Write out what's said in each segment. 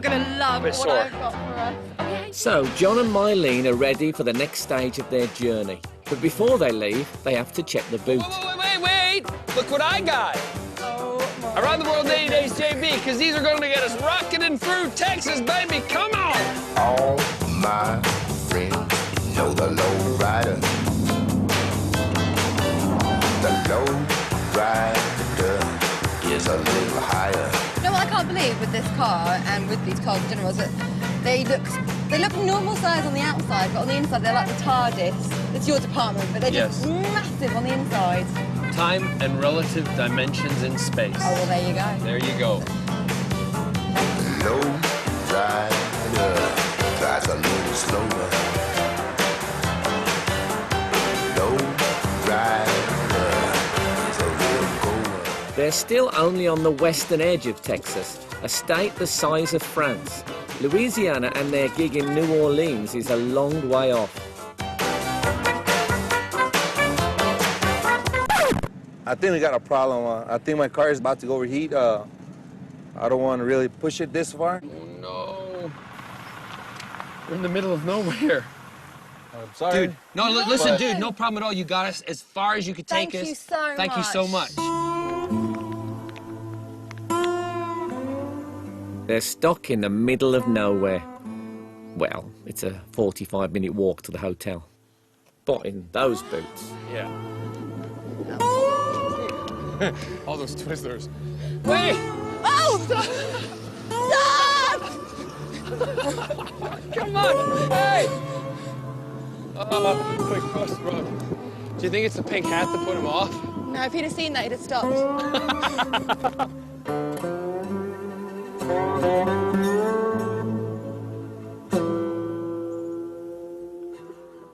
You're going to love Bit what sore. I've got for us. So, John and Mylene are ready for the next stage of their journey. But before they leave, they have to check the boot. Wait! Look what I got! Around the World 80 Days JB, because these are going to get us rocketing through Texas, baby. Come on! All my friends know the low rider. The low rider is a little higher. You know what I can't believe with this car and with these cars in general is that they look normal size on the outside, but on the inside they're like the TARDIS. It's your department, but they're just massive on the inside. Time and relative dimensions in space. Oh, well, there you go. There you go. The low rider drives a little slower. Low rider is a real goer. They're still only on the western edge of Texas, a state the size of France. Louisiana and their gig in New Orleans is a long way off. I think we got a problem. I think my car is about to overheat. I don't want to really push it this far. Oh, no. We're in the middle of nowhere. I'm sorry. Dude, no, listen, dude, no problem at all. You got us as far as you could take us. Thank you so Thank you so much. They're stuck in the middle of nowhere. Well, it's a 45-minute walk to the hotel. But in those boots. Yeah. All those twizzlers. Wait! Oh! Stop! Come on! Hey! Oh, quick cross the road. Do you think it's the pink hat that put him off? No, if he'd have seen that, he'd have stopped.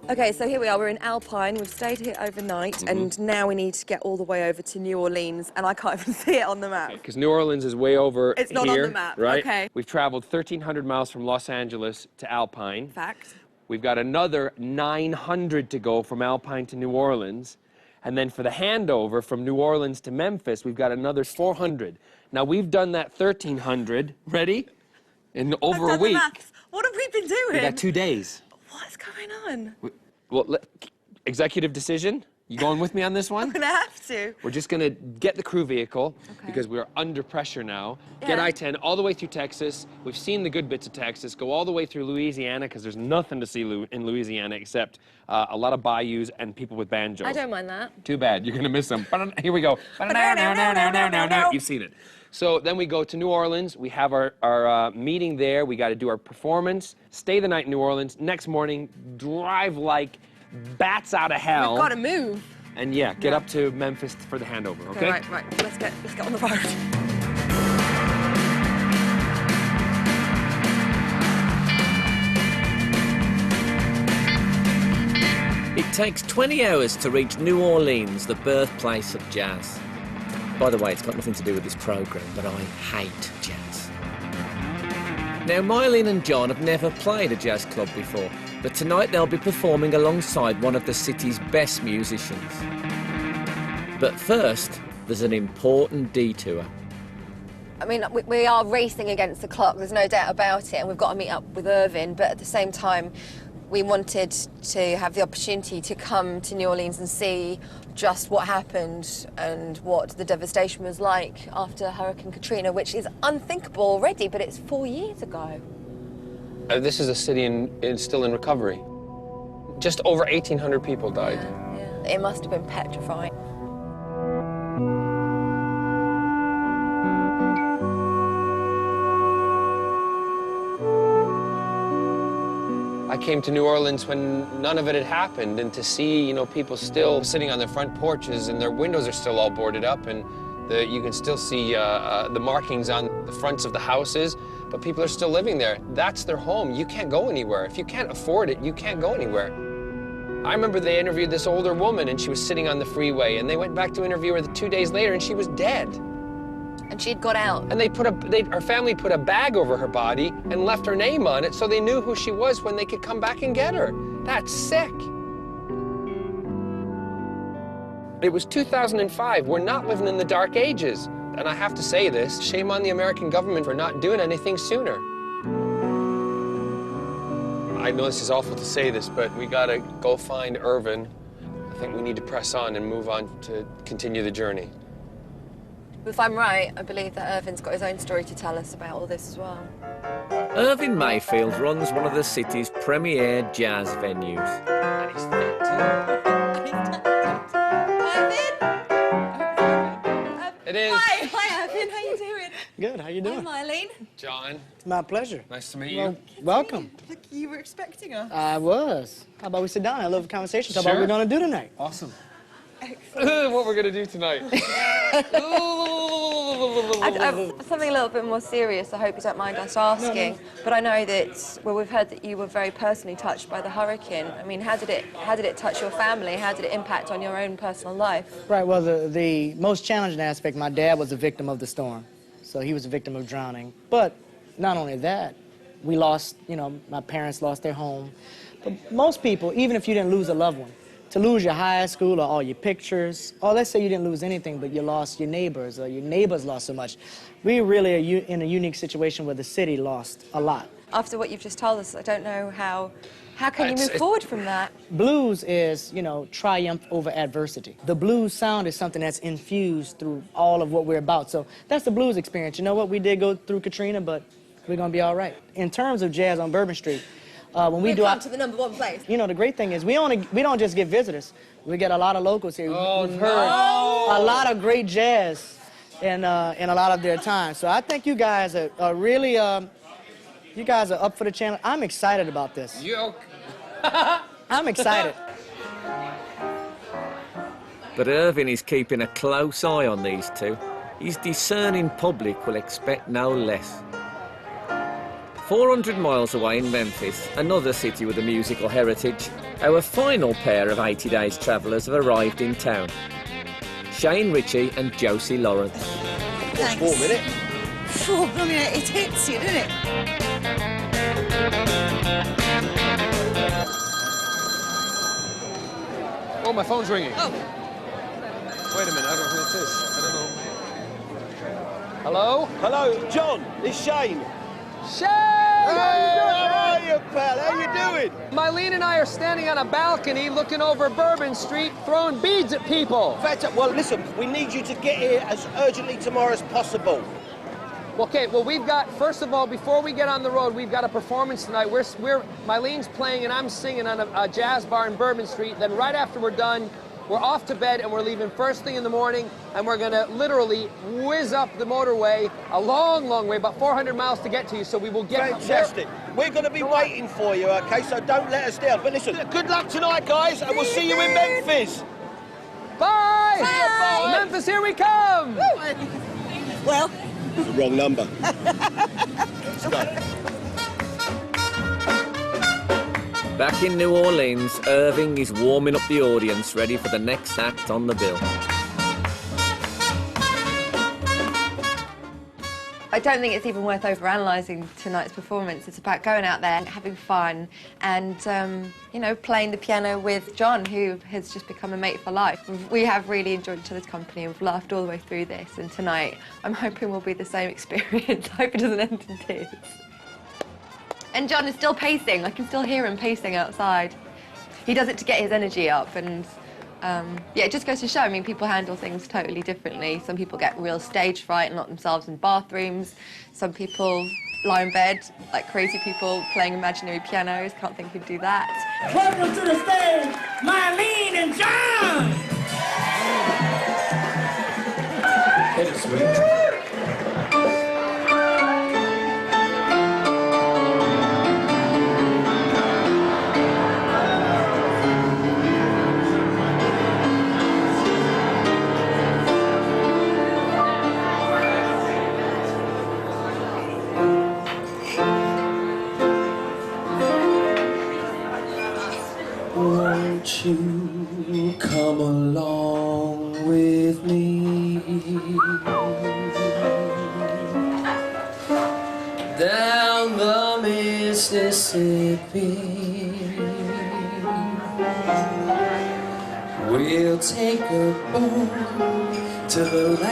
Okay, so here we are. We're in Alpine. We've stayed here overnight, and now we need to get all the way over to New Orleans, and I can't even see it on the map. Because New Orleans is way over It's not here, on the map, right? okay. We've traveled 1,300 miles from Los Angeles to Alpine. Fact. We've got another 900 to go from Alpine to New Orleans. And then for the handover from New Orleans to Memphis, we've got another 400. Now, we've done that 1,300, ready? In over a week. What have we been doing? We got 2 days. What's going on? Well, executive decision. You going with me on this one? I'm gonna have to. We're just gonna get the crew vehicle because we're under pressure now. Get Yeah. I-10 all the way through Texas. We've seen the good bits of Texas. Go all the way through Louisiana because there's nothing to see in Louisiana except a lot of bayous and people with banjos. I don't mind that. Too bad. You're gonna miss them. Here we go. You've seen it. So then we go to New Orleans. We have our meeting there. We got to do our performance. Stay the night in New Orleans. Next morning, drive like bats out of hell. We've got to move. And yeah, get up to Memphis for the handover, okay? Right. Let's get on the road. It takes 20 hours to reach New Orleans, the birthplace of jazz. By the way, it's got nothing to do with this programme, but I hate jazz. Now, Mylene and John have never played a jazz club before, but tonight they'll be performing alongside one of the city's best musicians. But first, there's an important detour. I mean, we are racing against the clock, there's no doubt about it, and we've got to meet up with Irvin, but at the same time, we wanted to have the opportunity to come to New Orleans and see just what happened and what the devastation was like after Hurricane Katrina, which is unthinkable already, but it's 4 years ago. This is a city still in recovery. Just over 1,800 people died. Yeah. It must have been petrifying. I came to New Orleans when none of it had happened, and to see, people still sitting on their front porches and their windows are still all boarded up, and you can still see the markings on the fronts of the houses, but people are still living there. That's their home. You can't go anywhere. If you can't afford it, you can't go anywhere. I remember they interviewed this older woman, and she was sitting on the freeway, and they went back to interview her 2 days later, and she was dead. And she'd got out. And her family put a bag over her body and left her name on it so they knew who she was when they could come back and get her. That's sick. It was 2005. We're not living in the dark ages. And I have to say this, shame on the American government for not doing anything sooner. I know this is awful to say this, but we gotta go find Irvin. I think we need to press on and move on to continue the journey. If I'm right, I believe that Irvin's got his own story to tell us about all this as well. Irvin Mayfield runs one of the city's premier jazz venues. And he's 13. It is. Hi, Irvin. How you doing? Good, how you doing? I'm Eileen. John, It's my pleasure. nice to meet Well, you. welcome. Look, you were expecting us. I was. How about we sit down and have a little conversation? Talk about what Sure. we're gonna do tonight. Awesome. What we're gonna do tonight. Something a little bit more serious. I hope you don't mind us asking. But I know that we've heard that you were very personally touched by the hurricane. I mean, how did it touch your family? How did it impact on your own personal life? Right, well, the most challenging aspect, my dad was a victim of the storm. So he was a victim of drowning. But not only that, we lost, my parents lost their home. But most people, even if you didn't lose a loved one, to lose your high school or all your pictures, or let's say you didn't lose anything, but you lost your neighbors, or your neighbors lost so much. We really are in a unique situation where the city lost a lot. After what you've just told us, I don't know how can you move forward from that? Blues is, triumph over adversity. The blues sound is something that's infused through all of what we're about. So that's the blues experience. You know what? We did go through Katrina, but we're going to be all right. In terms of jazz on Bourbon Street, when we do come to the #1 place. the great thing is we don't just get visitors. We get a lot of locals here. We've heard a lot of great jazz in a lot of their time. So I think you guys are really, you guys are up for the challenge. I'm excited about this. I'm excited. But Irvin is keeping a close eye on these two. His discerning public will expect no less. 400 miles away in Memphis, another city with a musical heritage, our final pair of 80 Days travellers have arrived in town. Shane Ritchie and Josie Lawrence. Thanks. 4 minutes. Oh, I mean, it hits you, doesn't it? Oh, my phone's ringing. Oh. Wait a minute, I don't know who this is. I don't know. Hello? Hello, John. It's Shane. Shane! How are you, pal? How you doing? Mylene and I are standing on a balcony looking over Bourbon Street, throwing beads at people. Well, listen, we need you to get here as urgently tomorrow as possible. Okay, well, we've got, first of all, before we get on the road, we've got a performance tonight. Mylene's playing and I'm singing on a jazz bar in Bourbon Street. Then right after we're done, we're off to bed and we're leaving first thing in the morning, and we're gonna literally whiz up the motorway a long, long way, about 400 miles to get to you, so we will get Fantastic. We're going to be waiting for you, okay? So don't let us down. But listen, good luck tonight, guys, and we'll see you in Memphis. Bye! Bye! Memphis, here we come! Well, The wrong number. Let's go. Back in New Orleans, Irving is warming up the audience, ready for the next act on the bill. I don't think it's even worth overanalyzing tonight's performance. It's about going out there and having fun and, playing the piano with John, who has just become a mate for life. We have really enjoyed each other's company and we've laughed all the way through this. And tonight, I'm hoping will be the same experience. I hope it doesn't end in tears. And John is still pacing. I can still hear him pacing outside. He does it to get his energy up and it just goes to show, I mean, people handle things totally differently. Some people get real stage fright and lock themselves in bathrooms. Some people lie in bed like crazy people playing imaginary pianos. Can't think who'd do that. Welcome to the stage, Mylene and John! Hit it, sweet. Won't you come along with me down the Mississippi? We'll take a boat to the land.